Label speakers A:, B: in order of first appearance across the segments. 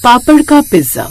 A: पापड़ का पिज्जा।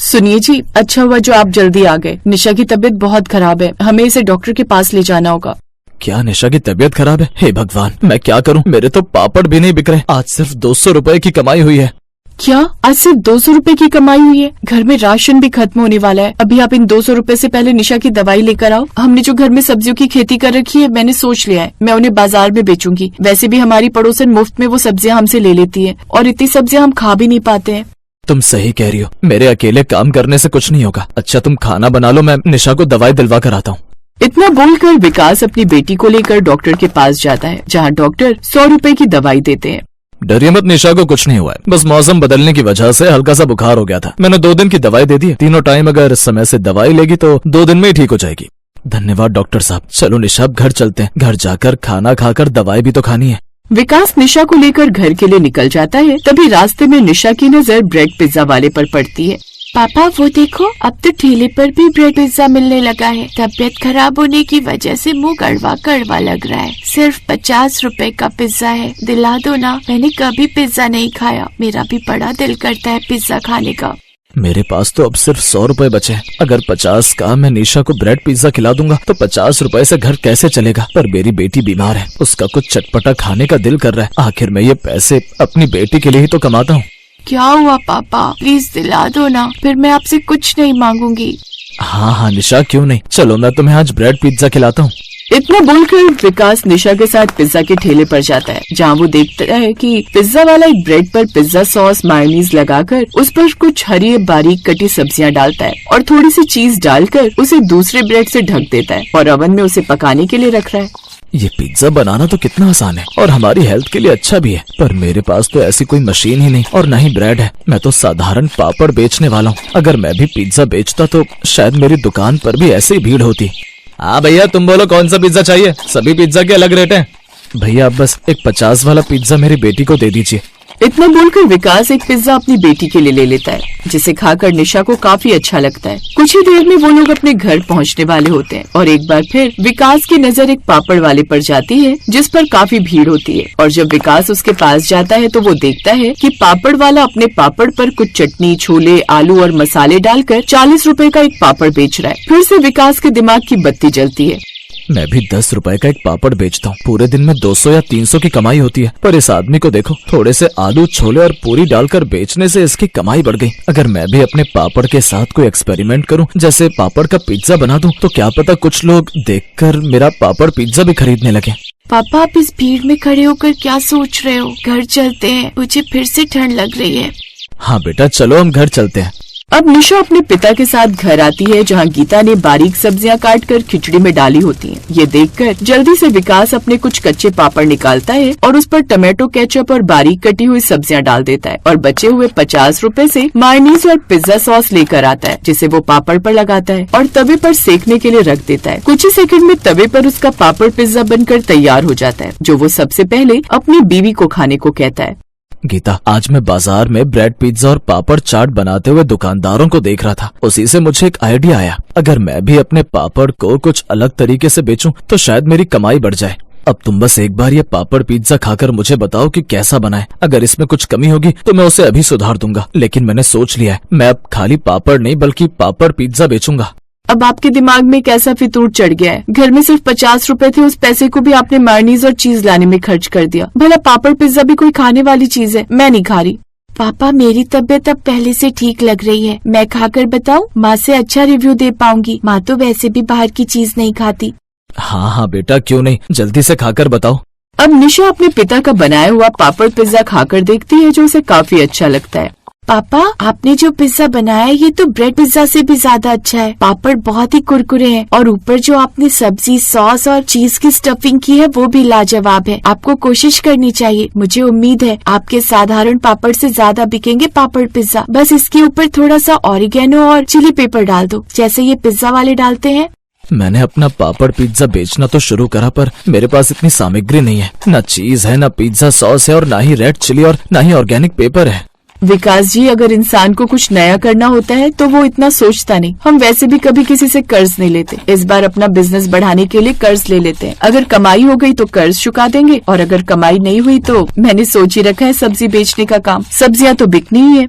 A: सुनिए जी, अच्छा हुआ जो आप जल्दी आ गए। निशा की तबीयत बहुत खराब है, हमें इसे डॉक्टर के पास ले जाना होगा।
B: क्या निशा की तबीयत खराब है? हे भगवान, मैं क्या करूं? मेरे तो पापड़ भी नहीं बिक रहे। आज सिर्फ 200 रुपए की कमाई हुई है।
A: क्या आज सिर्फ 200 रुपए की कमाई हुई है? घर में राशन भी खत्म होने वाला है। अभी आप इन 200 रुपए से पहले निशा की दवाई लेकर आओ। हमने जो घर में सब्जियों की खेती कर रखी है, मैंने सोच लिया है मैं उन्हें बाजार में बेचूंगी। वैसे भी हमारी पड़ोसन मुफ्त में वो सब्जियां हमसे ले लेती है और इतनी सब्जियां हम खा भी नहीं पाते हैं।
B: तुम सही कह रही हो, मेरे अकेले काम करने से कुछ नहीं होगा। अच्छा तुम खाना बना लो, मैं निशा को दवाई दिलवा कर आता हूँ।
A: इतना बोलकर विकास अपनी बेटी को लेकर डॉक्टर के पास जाता है, जहाँ डॉक्टर 100 रुपए की दवाई देते हैं।
B: डरिए मत, निशा को कुछ नहीं हुआ है। बस मौसम बदलने की वजह से हल्का सा बुखार हो गया था। मैंने 2 दिन की दवाई दे दी है। तीनों टाइम अगर समय से दवाई लेगी तो 2 दिन में ही ठीक हो जाएगी। धन्यवाद डॉक्टर साहब। चलो निशा, अब घर चलते हैं। घर जाकर खाना खाकर दवाई भी तो खानी है।
A: विकास निशा को लेकर घर के लिए निकल जाता है। तभी रास्ते में निशा की नजर ब्रेड पिज्जा वाले पर पड़ती है।
C: पापा वो देखो, अब तो ठेले पर भी ब्रेड पिज्जा मिलने लगा है। तबीयत खराब होने की वजह से मुंह कड़वा कड़वा लग रहा है। सिर्फ 50 रुपए का पिज्जा है, दिला दो ना। मैंने कभी पिज्जा नहीं खाया, मेरा भी बड़ा दिल करता है पिज्जा खाने का।
B: मेरे पास तो अब सिर्फ 100 रुपए बचे हैं। अगर 50 का मैं निशा को ब्रेड पिज्जा खिला दूंगा तो 50 रुपए से घर कैसे चलेगा? पर मेरी बेटी बीमार है, उसका कुछ चटपटा खाने का दिल कर रहा है। आखिर मैं ये पैसे अपनी बेटी के लिए ही तो कमाता हूँ।
C: क्या हुआ पापा, प्लीज दिला दो ना, फिर मैं आपसे कुछ नहीं मांगूंगी।
B: हाँ निशा, क्यों नहीं, चलो मैं तुम्हें आज ब्रेड पिज्जा खिलाता हूँ।
A: इतना बोलकर विकास निशा के साथ पिज्जा के ठेले पर जाता है, जहाँ वो देखता है कि पिज्जा वाला एक ब्रेड पर पिज्जा सॉस मायोनीज लगाकर उस पर कुछ हरी बारीक कटी सब्जियां डालता है और थोड़ी सी चीज डालकर उसे दूसरे ब्रेड से ढक देता है और ओवन में उसे पकाने के लिए रख रहा है।
B: ये पिज्जा बनाना तो कितना आसान है और हमारी हेल्थ के लिए अच्छा भी है, पर मेरे पास तो ऐसी कोई मशीन ही नहीं और न ही ब्रेड है। मैं तो साधारण पापड़ बेचने वाला हूँ। अगर मैं भी पिज्जा बेचता तो शायद मेरी दुकान पर भी ऐसे ही भीड़ होती। हाँ भैया, तुम बोलो कौन सा पिज्जा चाहिए? सभी पिज्जा के अलग रेट हैं। भैया आप बस एक 50 वाला पिज्जा मेरी बेटी को दे दीजिए।
A: इतना बोलकर विकास एक पिज्जा अपनी बेटी के लिए ले लेता है, जिसे खाकर निशा को काफी अच्छा लगता है। कुछ ही देर में वो लोग अपने घर पहुंचने वाले होते हैं और एक बार फिर विकास की नजर एक पापड़ वाले पर जाती है, जिस पर काफी भीड़ होती है। और जब विकास उसके पास जाता है तो वो देखता है कि पापड़ वाला अपने पापड़ पर कुछ चटनी, छोले, आलू और मसाले डालकर 40 रुपए का एक पापड़ बेच रहा है। फिर से विकास के दिमाग की बत्ती जलती है।
B: मैं भी 10 रुपए का एक पापड़ बेचता हूँ, पूरे दिन में 200 या 300 की कमाई होती है। पर इस आदमी को देखो, थोड़े से आलू, छोले और पूरी डालकर बेचने से इसकी कमाई बढ़ गई। अगर मैं भी अपने पापड़ के साथ कोई एक्सपेरिमेंट करूँ, जैसे पापड़ का पिज्जा बना दूं, तो क्या पता कुछ लोग देखकर मेरा पापड़ पिज्जा भी खरीदने लगे।
C: पापा आप इस भीड़ में खड़े होकर क्या सोच रहे हो? घर चलते हैं, मुझे फिर से ठंड लग रही है।
B: हाँ बेटा, चलो हम घर चलते हैं।
A: अब निशा अपने पिता के साथ घर आती है, जहाँ गीता ने बारीक सब्जियां काटकर खिचड़ी में डाली होती हैं। ये देखकर जल्दी से विकास अपने कुछ कच्चे पापड़ निकालता है और उस पर टमाटो केचप और बारीक कटी हुई सब्जियां डाल देता है और बचे हुए 50 रुपए से मायोनीज और पिज्जा सॉस लेकर आता है, जिसे वो पापड़ पर लगाता है और तवे पर सेकने के लिए रख देता है। कुछ ही सेकंड में तवे पर उसका पापड़ पिज्जा बनकर तैयार हो जाता है, जो वो सबसे पहले अपनी बीवी को खाने को कहता है।
B: गीता, आज मैं बाजार में ब्रेड पिज्जा और पापड़ चाट बनाते हुए दुकानदारों को देख रहा था। उसी से मुझे एक आइडिया आया, अगर मैं भी अपने पापड़ को कुछ अलग तरीके से बेचूं तो शायद मेरी कमाई बढ़ जाए। अब तुम बस एक बार ये पापड़ पिज्जा खाकर मुझे बताओ कि कैसा बना है। अगर इसमें कुछ कमी होगी तो मैं उसे अभी सुधार दूंगा, लेकिन मैंने सोच लिया है, मैं अब खाली पापड़ नहीं बल्कि पापड़ पिज्जा बेचूंगा।
A: अब आपके दिमाग में कैसा फितूर चढ़ गया है? घर में सिर्फ 50 रुपए थे, उस पैसे को भी आपने मायोनीज और चीज लाने में खर्च कर दिया। भला पापड़ पिज्जा भी कोई खाने वाली चीज है? मैं नहीं खा रही।
C: पापा मेरी तबीयत अब पहले से ठीक लग रही है, मैं खाकर बताऊं? माँ से अच्छा रिव्यू दे पाऊंगी। माँ तो वैसे भी बाहर की चीज नहीं खाती।
B: हाँ बेटा, क्यों नहीं, जल्दी से खाकर बताओ।
A: अब निशा अपने पिता का बनाया हुआ पापड़ पिज्जा खाकर देखती है, जो उसे काफी अच्छा लगता है।
C: पापा आपने जो पिज्जा बनाया है, ये तो ब्रेड पिज्जा से भी ज्यादा अच्छा है। पापड़ बहुत ही कुरकुरे हैं और ऊपर जो आपने सब्जी, सॉस और चीज की स्टफिंग की है वो भी लाजवाब है। आपको कोशिश करनी चाहिए। मुझे उम्मीद है आपके साधारण पापड़ से ज्यादा बिकेंगे पापड़ पिज्जा। बस इसके ऊपर थोड़ा सा ऑरिगेनो और चिली पेपर डाल दो, जैसे ये पिज्जा वाले डालते हैं।
B: मैंने अपना पापड़ पिज्जा बेचना तो शुरू करा, पर मेरे पास इतनी सामग्री नहीं है। न चीज है, न पिज्जा सॉस है और न ही रेड चिली और न ही ऑर्गेनिक पेपर है।
A: विकास जी, अगर इंसान को कुछ नया करना होता है तो वो इतना सोचता नहीं। हम वैसे भी कभी किसी से कर्ज नहीं लेते। इस बार अपना बिजनेस बढ़ाने के लिए कर्ज ले लेते हैं। अगर कमाई हो गई तो कर्ज चुका देंगे, और अगर कमाई नहीं हुई तो मैंने सोच ही रखा है सब्जी बेचने का काम। सब्जियां तो बिकनी ही है।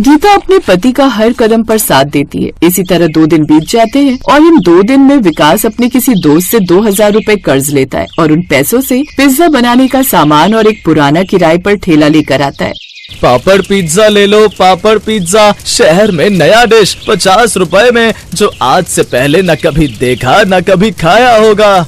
A: गीता अपने पति का हर कदम पर साथ देती है। इसी तरह 2 दिन बीत जाते हैं और इन 2 दिन में विकास अपने किसी दोस्त से 2000 रुपए कर्ज लेता है और उन पैसों से पिज्जा बनाने का सामान और एक पुराना किराए पर ठेला लेकर आता है।
B: पापड़ पिज्जा ले लो, पापड़ पिज्जा, शहर में नया डिश 50 रुपए में, जो आज से पहले न कभी देखा न कभी खाया होगा।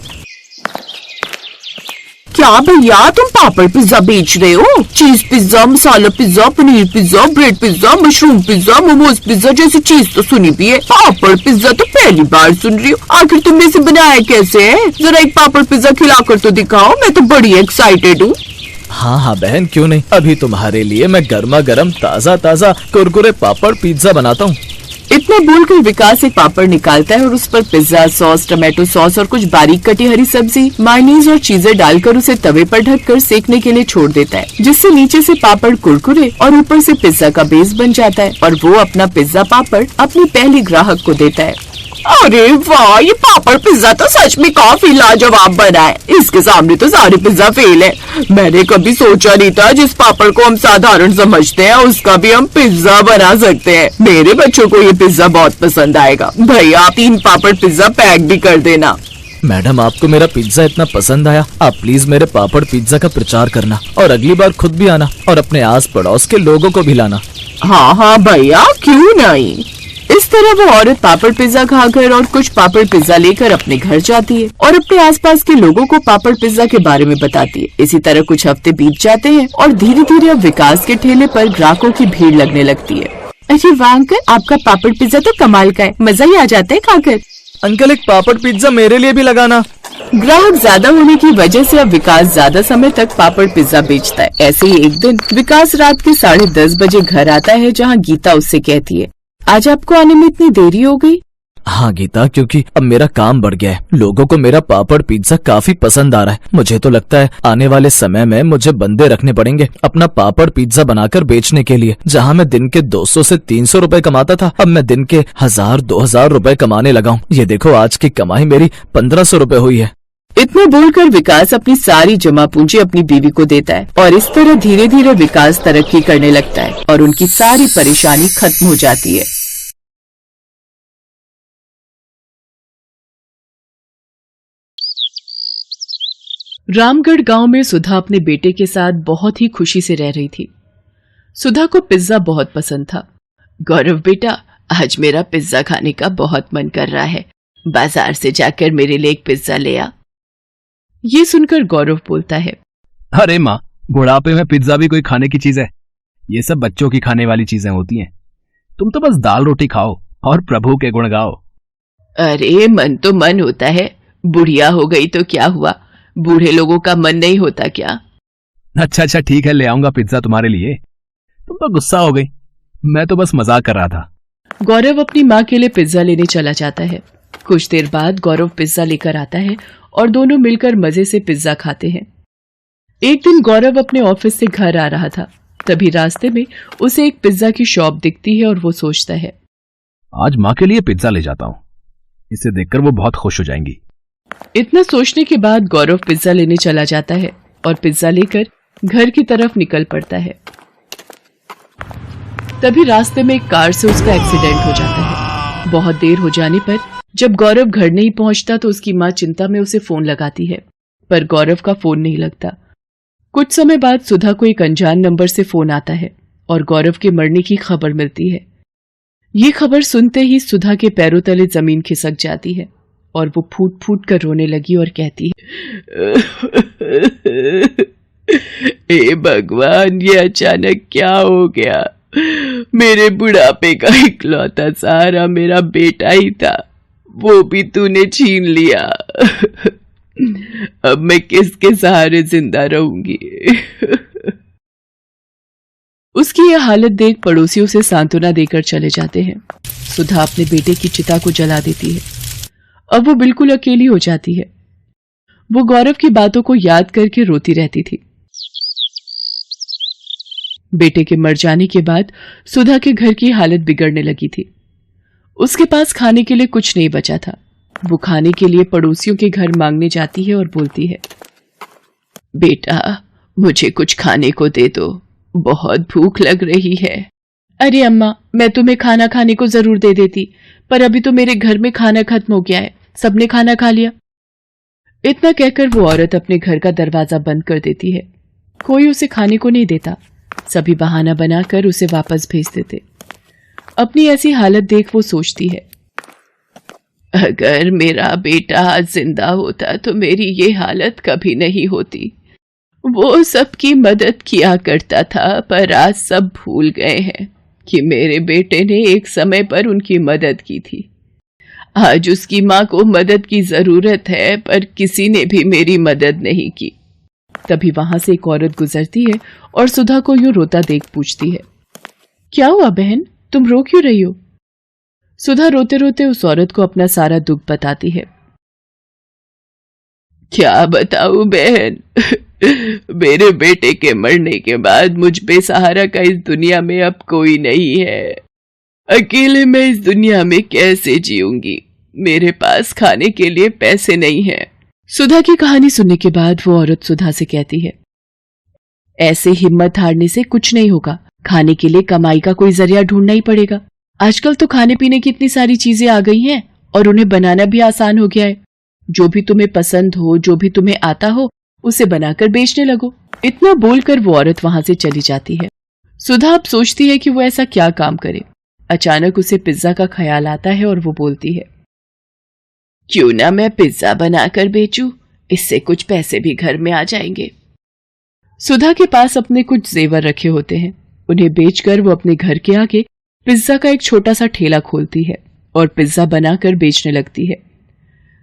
C: क्या भैया, तुम पापड़ पिज्जा बेच रहे हो? Cheese pizza, masala pizza, paneer pizza, bread pizza, mushroom pizza, momos pizza जैसी चीज तो सुनी भी है, पापड़ पिज्जा तो पहली बार सुन रही हूँ। आखिर तुमने इसे बनाया कैसे है? जरा एक पापड़ पिज्जा खिलाकर तो दिखाओ, मैं तो बड़ी एक्साइटेड हूँ।
B: हाँ बहन, क्यों नहीं। अभी तुम्हारे लिए मैं गर्मा गर्म ताजा ताजा कुरकुरे पापड़ पिज्जा बनाता हूँ।
A: इतना बोलकर विकास एक पापड़ निकालता है और उस पर पिज्जा सॉस, टमाटो सॉस और कुछ बारीक कटी हरी सब्जी, मायोनीज और चीजें डालकर उसे तवे पर ढककर सेकने के लिए छोड़ देता है, जिससे नीचे से पापड़ कुरकुरे और ऊपर से पिज्जा का बेस बन जाता है। और वो अपना पिज्जा पापड़ अपनी पहली ग्राहक को देता है।
C: अरे वाह, ये पापड़ पिज्जा तो सच में काफी लाजवाब बना है। इसके सामने तो सारे पिज्जा फेल है। मैंने कभी सोचा नहीं था जिस पापड़ को हम साधारण समझते हैं उसका भी हम पिज्जा बना सकते हैं। मेरे बच्चों को ये पिज्जा बहुत पसंद आएगा। भैया, आप 3 पापड़ पिज्जा पैक भी कर देना।
B: मैडम, आपको मेरा पिज्जा इतना पसंद आया, आप प्लीज मेरे पापड़ पिज्जा का प्रचार करना और अगली बार खुद भी आना और अपने आस पड़ोस के लोगों को भी लाना।
C: हाँ भैया, क्यों नहीं।
A: इस तरह वो औरत पापड़ पिज्जा खाकर और कुछ पापड़ पिज्जा लेकर अपने घर जाती है और अपने आसपास के लोगों को पापड़ पिज्जा के बारे में बताती है। इसी तरह कुछ हफ्ते बीत जाते हैं और धीरे धीरे अब विकास के ठेले पर ग्राहकों की भीड़ लगने लगती है।
C: अरे वाह अंकल, आपका पापड़ पिज्जा तो कमाल का है, मजा ही आ जाता है खाकर।
B: अंकल, एक पापड़ पिज्जा मेरे लिए भी लगाना।
A: ग्राहक ज्यादा होने की वजह से अब विकास ज्यादा समय तक पापड़ पिज्जा बेचता है। ऐसे ही एक दिन विकास रात के 10:30 बजे घर आता है, जहाँ गीता उससे कहती है, आज आपको आने में इतनी देरी हो गई?
B: हाँ गीता, क्योंकि अब मेरा काम बढ़ गया है। लोगों को मेरा पापड़ पिज्जा काफी पसंद आ रहा है। मुझे तो लगता है आने वाले समय में मुझे बंदे रखने पड़ेंगे अपना पापड़ पिज्जा बनाकर बेचने के लिए। जहाँ मैं दिन के 200 से 300 रुपए कमाता था, अब मैं दिन के 1000-2000 रुपए कमाने लगा हूँ। ये देखो, आज की कमाई मेरी 1500 रुपए हुई है।
A: इतना बोलकर विकास अपनी सारी जमा पूंजी अपनी बीवी को देता है और इस तरह धीरे धीरे विकास तरक्की करने लगता है और उनकी सारी परेशानी खत्म हो जाती है। रामगढ़ गांव में सुधा अपने बेटे के साथ बहुत ही खुशी से रह रही थी। सुधा को पिज्जा बहुत पसंद था। गौरव बेटा, आज मेरा पिज्जा खाने का बहुत मन कर रहा है, बाजार से जाकर मेरे लिए एक पिज्जा ले आ। ये सुनकर गौरव बोलता है,
D: अरे माँ, बुढ़ापे में पिज्जा भी कोई खाने की चीज है? ये सब बच्चों की खाने वाली चीजें होती हैं। तुम तो बस दाल रोटी खाओ और प्रभु के गुण गाओ।
A: अरे मन तो मन होता है, बुढ़िया हो गई तो क्या हुआ, बूढ़े लोगों का मन नहीं होता क्या?
D: अच्छा ठीक है, ले आऊंगा पिज्जा तुम्हारे लिए। तुम तो गुस्सा हो गई, मैं तो बस मजाक कर रहा था।
A: गौरव अपनी माँ के लिए पिज्जा लेने चला जाता है। कुछ देर बाद गौरव पिज्जा लेकर आता है और दोनों मिलकर मजे से पिज्जा खाते हैं। एक दिन गौरव अपने ऑफिस से घर आ रहा था, तभी रास्ते में उसे एक पिज्जा की शॉप दिखती है और वो सोचता है,
D: आज माँ के लिए पिज्जा ले जाता हूँ, इसे देखकर वो बहुत खुश हो जाएंगी।
A: इतना सोचने के बाद गौरव पिज्जा लेने चला जाता है और पिज्जा लेकर घर की तरफ निकल पड़ता है। तभी रास्ते में एक कार से उसका एक्सीडेंट हो जाता है। बहुत देर हो जाने पर जब गौरव घर नहीं पहुंचता तो उसकी माँ चिंता में उसे फोन लगाती है, पर गौरव का फोन नहीं लगता। कुछ समय बाद सुधा को एक अनजान नंबर से फोन आता है और गौरव के मरने की खबर मिलती है। ये खबर सुनते ही सुधा के पैरों तले जमीन खिसक जाती है और वो फूट फूट कर रोने लगी और कहती है, हे भगवान, ये अचानक क्या हो गया? मेरे बुढ़ापे का इकलौता सहारा मेरा बेटा ही था, वो भी तूने छीन लिया। अब मैं किसके सहारे जिंदा रहूंगी? उसकी यह हालत देख पड़ोसियों से सांत्वना देकर चले जाते हैं। सुधा अपने बेटे की चिता को जला देती है। अब वो बिल्कुल अकेली हो जाती है। वो गौरव की बातों को याद करके रोती रहती थी। बेटे के मर जाने के बाद सुधा के घर की हालत बिगड़ने लगी थी। उसके पास खाने के लिए कुछ नहीं बचा था। वो खाने के लिए पड़ोसियों के घर मांगने जाती है और बोलती है, बेटा मुझे कुछ खाने को दे दो, बहुत भूख लग रही है। अरे अम्मा, मैं तुम्हें खाना खाने को जरूर दे देती, पर अभी तो मेरे घर में खाना खत्म हो गया है, सबने खाना खा लिया। इतना कहकर वो औरत अपने घर का दरवाजा बंद कर देती है। कोई उसे खाने को नहीं देता, सभी बहाना बनाकर उसे वापस भेज देते। अपनी ऐसी हालत देख वो सोचती है, अगर मेरा बेटा आज जिंदा होता तो मेरी ये हालत कभी नहीं होती। वो सबकी मदद किया करता था, पर आज सब भूल गए हैं कि मेरे बेटे ने एक समय पर उनकी मदद की थी। आज उसकी माँ को मदद की जरूरत है, पर किसी ने भी मेरी मदद नहीं की। तभी वहां से एक औरत गुजरती है और सुधा को यूं रोता देख पूछती है, क्या हुआ बहन, तुम रो क्यों रही हो? सुधा रोते रोते उस औरत को अपना सारा दुख बताती है। क्या बताऊं बहन, मेरे बेटे के मरने के बाद मुझ बेसहारा का इस दुनिया में अब कोई नहीं है। अकेले मैं इस दुनिया में कैसे जीऊंगी? मेरे पास खाने के लिए पैसे नहीं हैं। सुधा की कहानी सुनने के बाद वो औरत सुधा से कहती है, ऐसे हिम्मत हारने से कुछ नहीं होगा, खाने के लिए कमाई का कोई जरिया ढूंढना ही पड़ेगा। आजकल तो खाने पीने की इतनी सारी चीजें आ गई हैं और उन्हें बनाना भी आसान हो गया है। जो भी तुम्हें पसंद हो, जो भी तुम्हें आता हो, उसे बनाकर बेचने लगो। इतना बोलकर वो औरत वहां से चली जाती है। सुधा अब सोचती है कि वो ऐसा क्या काम करे। अचानक उसे पिज्जा का ख्याल आता है और वो बोलती है, क्यों ना मैं पिज्जा बनाकर बेचूं, इससे कुछ पैसे भी घर में आ जाएंगे। सुधा के पास अपने कुछ जेवर रखे होते हैं, उन्हें बेचकर वो अपने घर के आगे पिज्जा का एक छोटा सा ठेला खोलती है और पिज्जा बनाकर बेचने लगती है।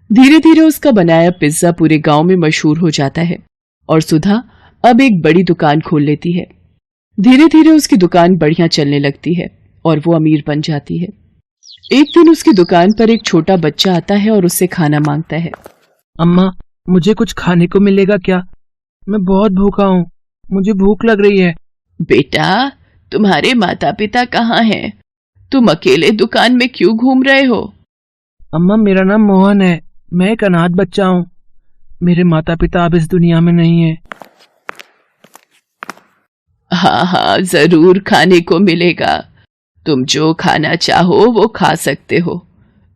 A: धीरे धीरे उसका बनाया पिज्जा पूरे गांव में मशहूर हो जाता है और सुधा अब एक बड़ी दुकान खोल लेती है। धीरे धीरे उसकी दुकान बढ़िया चलने लगती है और वो अमीर बन जाती है। एक दिन उसकी दुकान पर एक छोटा बच्चा आता है और उससे खाना मांगता है।
D: अम्मा, मुझे कुछ खाने को मिलेगा क्या? मैं बहुत भूखा हूँ, मुझे भूख लग रही है।
A: बेटा, तुम्हारे माता पिता कहाँ हैं? तुम अकेले दुकान में क्यों घूम रहे हो?
D: अम्मा, मेरा नाम मोहन है, मैं एक अनाथ बच्चा हूँ। मेरे माता पिता अब इस दुनिया में नहीं है।
A: हाँ हाँ, जरूर खाने को मिलेगा। तुम जो खाना चाहो वो खा सकते हो।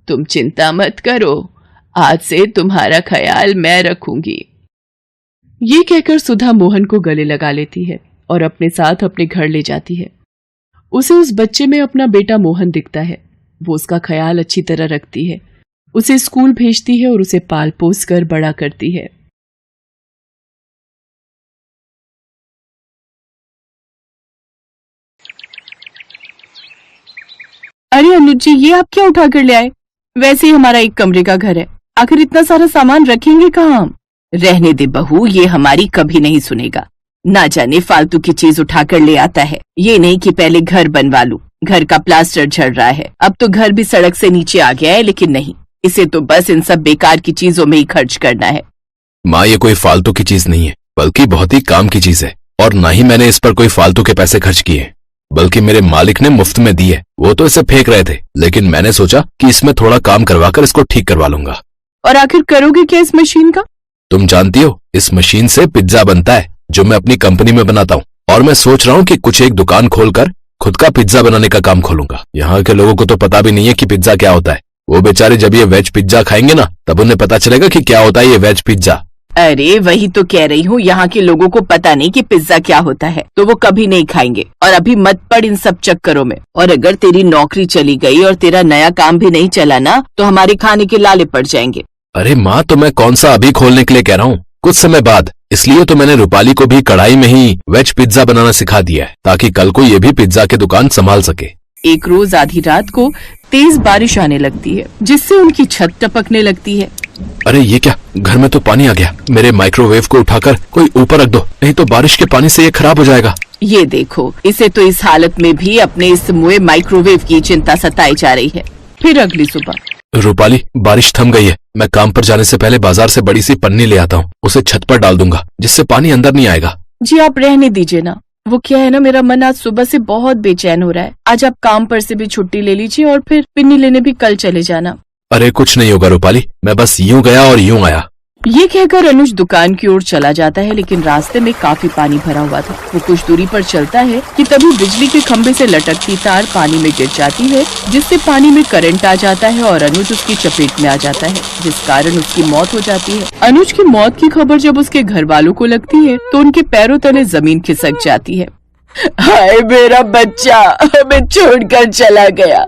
A: तुम चिंता मत करो, आज से तुम्हारा ख्याल मैं रखूंगी। ये कहकर सुधा मोहन को गले लगा लेती है और अपने साथ अपने घर ले जाती है। उसे उस बच्चे में अपना बेटा मोहन दिखता है। वो उसका ख्याल अच्छी तरह रखती है, उसे स्कूल भेजती है और उसे पाल पोस कर बड़ा करती है। अरे अनुज जी, ये आप क्या उठा कर ले आए? वैसे ही हमारा एक कमरे का घर है, आखिर इतना सारा सामान रखेंगे कहाँ हम? रहने दे बहू, ये हमारी कभी नहीं सुनेगा। ना जाने फालतू की चीज उठा कर ले आता है। ये नहीं कि पहले घर बनवा लूं, घर का प्लास्टर झड़ रहा है, अब तो घर भी सड़क से नीचे आ गया है, लेकिन नहीं, इसे तो बस इन सब बेकार की चीजों में ही खर्च करना है।
E: माँ, ये कोई फालतू की चीज नहीं है, बल्कि बहुत ही काम की चीज है। और ना ही मैंने इस पर कोई फालतू के पैसे खर्च किए, बल्कि मेरे मालिक ने मुफ्त में दी है। वो तो इसे फेंक रहे थे, लेकिन मैंने सोचा कि इसमें थोड़ा काम करवाकर इसको ठीक करवा लूंगा।
A: और आखिर करोगे क्या इस मशीन का?
E: तुम जानती हो, इस मशीन से पिज्जा बनता है, जो मैं अपनी कंपनी में बनाता हूँ। और मैं सोच रहा हूँ कि कुछ एक दुकान खोलकर खुद का पिज्जा बनाने का काम खोलूंगा। यहाँ के लोगों को तो पता भी नहीं है कि पिज्जा क्या होता है। वो बेचारे जब ये वेज पिज्जा खाएंगे ना, तब उन्हें पता चलेगा कि क्या होता है ये वेज पिज्जा।
A: अरे वही तो कह रही हूँ, यहाँ के लोगों को पता नहीं कि पिज्जा क्या होता है, तो वो कभी नहीं खाएंगे। और अभी मत पड़ इन सब चक्करों में। और अगर तेरी नौकरी चली गई और तेरा नया काम भी नहीं चला ना, तो हमारे खाने के लाले पड़ जाएंगे।
E: अरे माँ, तो मैं कौन सा अभी खोलने के लिए कह रहा हूँ, कुछ समय बाद। इसलिए तो मैंने रूपाली को भी कढ़ाई में ही वेज पिज्जा बनाना सिखा दिया है, ताकि कल को ये भी पिज्जा की दुकान संभाल सके।
A: एक रोज आधी रात को तेज बारिश आने लगती है, जिससे उनकी छत टपकने लगती है।
E: अरे ये क्या, घर में तो पानी आ गया। मेरे माइक्रोवेव को उठाकर कोई ऊपर रख दो, नहीं तो बारिश के पानी से ये खराब हो जाएगा।
A: ये देखो, इसे तो इस हालत में भी अपने इस मुए माइक्रोवेव की चिंता सताई जा रही है। फिर अगली सुबह,
E: रूपाली, बारिश थम गई है। मैं काम पर जाने से पहले बाजार से बड़ी सी पन्नी ले आता हूँ, उसे छत पर डाल दूंगा, जिससे पानी अंदर नहीं आएगा।
A: जी आप रहने दीजिए ना, वो क्या है ना, मेरा मन आज सुबह से बहुत बेचैन हो रहा है। आज आप काम पर से भी छुट्टी ले लीजिए और फिर पिन्नी लेने भी कल चले जाना।
E: अरे कुछ नहीं होगा रूपाली, मैं बस यूं गया और यूं आया।
A: ये कहकर अनुज दुकान की ओर चला जाता है, लेकिन रास्ते में काफी पानी भरा हुआ था। वो कुछ दूरी पर चलता है कि तभी बिजली के खंभे से लटकती तार पानी में गिर जाती है, जिससे पानी में करंट आ जाता है और अनुज उसकी चपेट में आ जाता है, जिस कारण उसकी मौत हो जाती है। अनुज की मौत की खबर जब उसके घर वालों को लगती है तो उनके पैरों तले जमीन खिसक जाती है। हाय मेरा बच्चा हमें छोड़कर चला गया।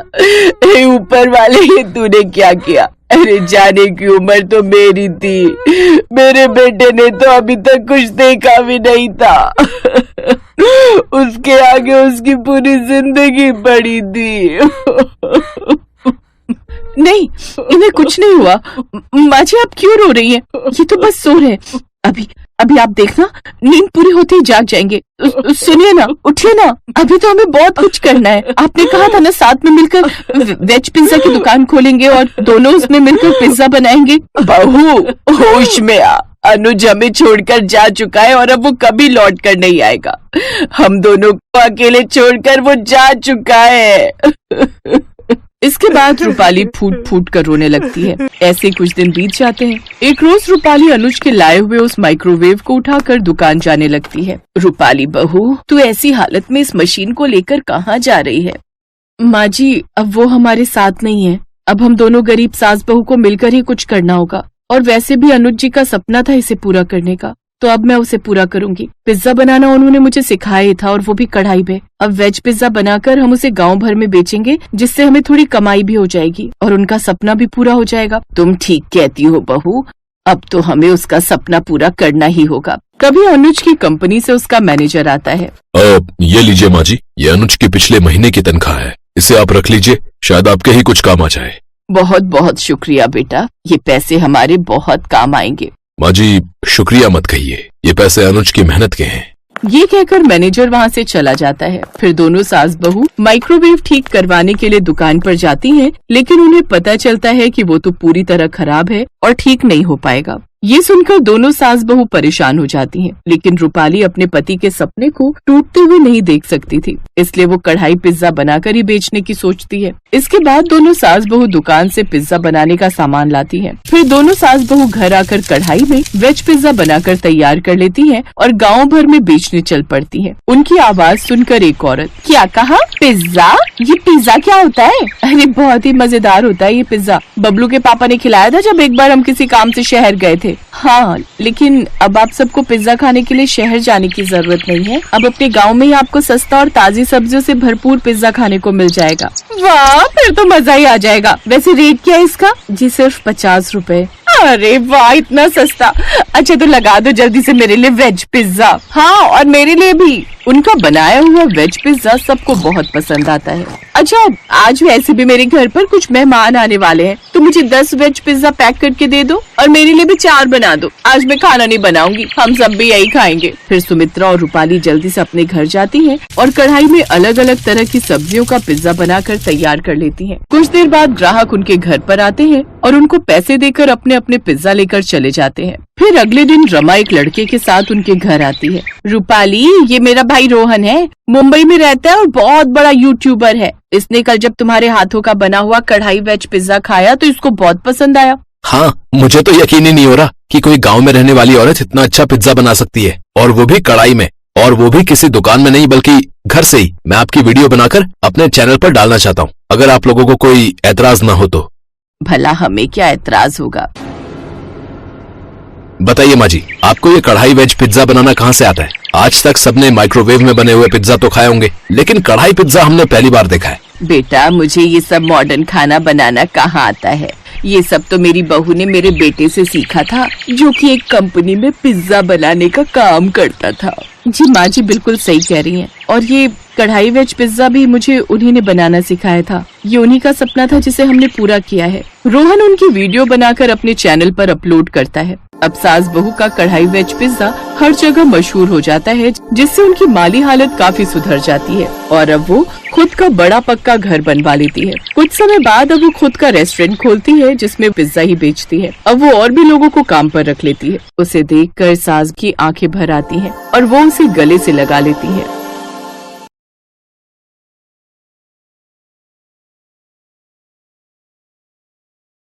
A: हे ऊपर वाले, ये तूने क्या किया? अरे जाने की उम्र तो मेरी थी, मेरे बेटे ने तो अभी तक कुछ देखा भी नहीं था। उसके आगे उसकी पूरी जिंदगी पड़ी थी। नहीं, इन्हें कुछ नहीं हुआ। माँ जी आप क्यों रो रही हैं? ये तो बस सो रहे। अभी आप देखना, नींद पूरी होती ही जाग जाएंगे। सुनिए ना, उठिए ना, अभी तो हमें बहुत कुछ करना है। आपने कहा था ना साथ में मिलकर वेज पिज्जा की दुकान खोलेंगे और दोनों उसमें मिलकर पिज्जा बनाएंगे। बहू होश में आ, अनुज हमें छोड़कर जा चुका है और अब वो कभी लौट कर नहीं आएगा। हम दोनों को अकेले छोड़कर वो जा चुका है। इसके बाद रूपाली फूट फूट कर रोने लगती है। ऐसे कुछ दिन बीत जाते हैं। एक रोज रूपाली अनुज के लाए हुए उस माइक्रोवेव को उठाकर दुकान जाने लगती है। रूपाली बहू, तू ऐसी हालत में इस मशीन को लेकर कहाँ जा रही है? माँ जी, अब वो हमारे साथ नहीं है। अब हम दोनों गरीब सास बहू को मिलकर ही कुछ करना होगा। और वैसे भी अनुज जी का सपना था इसे पूरा करने का, तो अब मैं उसे पूरा करूंगी। पिज्जा बनाना उन्होंने मुझे सिखाया ही था, और वो भी कढ़ाई में। अब वेज पिज्जा बनाकर हम उसे गांव भर में बेचेंगे, जिससे हमें थोड़ी कमाई भी हो जाएगी और उनका सपना भी पूरा हो जाएगा। तुम ठीक कहती हो बहू, अब तो हमें उसका सपना पूरा करना ही होगा। तभी अनुज की कंपनी से उसका मैनेजर आता है।
E: ये लीजिए माँ जी, ये अनुज की पिछले महीने की तनख्वाह है, इसे आप रख लीजिए, शायद आपके ही कुछ काम आ जाए।
A: बहुत बहुत शुक्रिया बेटा, ये पैसे हमारे बहुत काम आएंगे।
E: माँ जी शुक्रिया मत कहिए, ये पैसे अनुज की मेहनत के हैं।
A: ये कहकर मैनेजर वहाँ से चला जाता है। फिर दोनों सास बहू माइक्रोवेव ठीक करवाने के लिए दुकान पर जाती हैं, लेकिन उन्हें पता चलता है कि वो तो पूरी तरह खराब है और ठीक नहीं हो पाएगा। ये सुनकर दोनों सास बहू परेशान हो जाती हैं, लेकिन रूपाली अपने पति के सपने को टूटते हुए नहीं देख सकती थी, इसलिए वो कढ़ाई पिज्जा बनाकर ही बेचने की सोचती है। इसके बाद दोनों सास बहू दुकान से पिज्जा बनाने का सामान लाती हैं। फिर दोनों सास बहू घर आकर कढ़ाई में वेज पिज्जा बनाकर तैयार कर लेती हैं और गांव भर में बेचने चल पड़ती हैं। उनकी आवाज सुनकर एक औरत, क्या कहा? पिज्जा? ये पिज्जा क्या होता है? अरे बहुत ही मजेदार होता है ये पिज्जा, बबलू के पापा ने खिलाया था जब एक बार हम किसी काम से शहर गए थे। हाँ, लेकिन अब आप सबको पिज्जा खाने के लिए शहर जाने की जरूरत नहीं है। अब अपने गांव में ही आपको सस्ता और ताजी सब्जियों से भरपूर पिज्जा खाने को मिल जाएगा। वाह, फिर तो मजा ही आ जाएगा। वैसे रेट क्या है इसका? जी सिर्फ 50 रुपए। अरे वाह, इतना सस्ता। अच्छा तो लगा दो जल्दी से मेरे लिए वेज पिज्जा। हाँ, और मेरे लिए भी। उनका बनाया हुआ वेज पिज्जा सबको बहुत पसंद आता है। अच्छा, आज वैसे भी मेरे घर पर कुछ मेहमान आने वाले हैं, तो मुझे 10 वेज पिज्जा पैक करके दे दो और मेरे लिए भी 4 बना दो। आज मैं खाना नहीं बनाऊंगी, हम सब भी यही खाएंगे। फिर सुमित्रा और रूपाली जल्दी से अपने घर जाती हैं और कढ़ाई में अलग अलग तरह की सब्जियों का पिज्जा बनाकर तैयार कर लेती हैं। कुछ देर बाद ग्राहक उनके घर पर आते हैं और उनको पैसे देकर अपने अपने पिज्जा लेकर चले जाते हैं। फिर अगले दिन रमा एक लड़के के साथ उनके घर आती है। रूपाली, ये मेरा भाई रोहन है, मुंबई में रहता है और बहुत बड़ा यूट्यूबर है। इसने कल जब तुम्हारे हाथों का बना हुआ कढ़ाई वेज पिज्जा खाया तो इसको बहुत पसंद आया।
E: हाँ, मुझे तो यकीन ही नहीं हो रहा कि कोई गांव में रहने वाली औरत इतना अच्छा पिज्जा बना सकती है, और वो भी कढ़ाई में, और वो भी किसी दुकान में नहीं बल्कि घर से ही। मैं आपकी वीडियो बनाकर अपने चैनल पर डालना चाहता हूँ, अगर आप लोगों को कोई एतराज न हो तो।
A: भला हमें क्या एतराज होगा?
E: बताइए माँ जी, आपको ये कढ़ाई वेज पिज्जा बनाना कहाँ से आता है? आज तक सबने माइक्रोवेव में बने हुए पिज्जा तो खाए होंगे, लेकिन कढ़ाई पिज्जा हमने पहली बार देखा है।
A: बेटा, मुझे ये सब मॉडर्न खाना बनाना कहाँ आता है? ये सब तो मेरी बहू ने मेरे बेटे से सीखा था, जो कि एक कंपनी में पिज्जा बनाने का काम करता था। जी माँ जी बिल्कुल सही कह रही हैं। और ये कढ़ाई वेज पिज्जा भी मुझे उन्हीं ने बनाना सिखाया था। ये उन्हीं का सपना था जिसे हमने पूरा किया है। रोहन उनकी वीडियो बनाकर अपने चैनल पर अपलोड करता है। अब सास बहू का कढ़ाई वेज पिज्जा हर जगह मशहूर हो जाता है, जिससे उनकी माली हालत काफी सुधर जाती है और अब वो खुद का बड़ा पक्का घर बनवा लेती है। कुछ समय बाद अब वो खुद का रेस्टोरेंट खोलती है, जिसमें पिज्जा ही बेचती है। अब वो और भी लोगों को काम पर रख लेती है। उसे देखकर सास की आंखें भर आती हैं और वो उसे गले से लगा लेती है।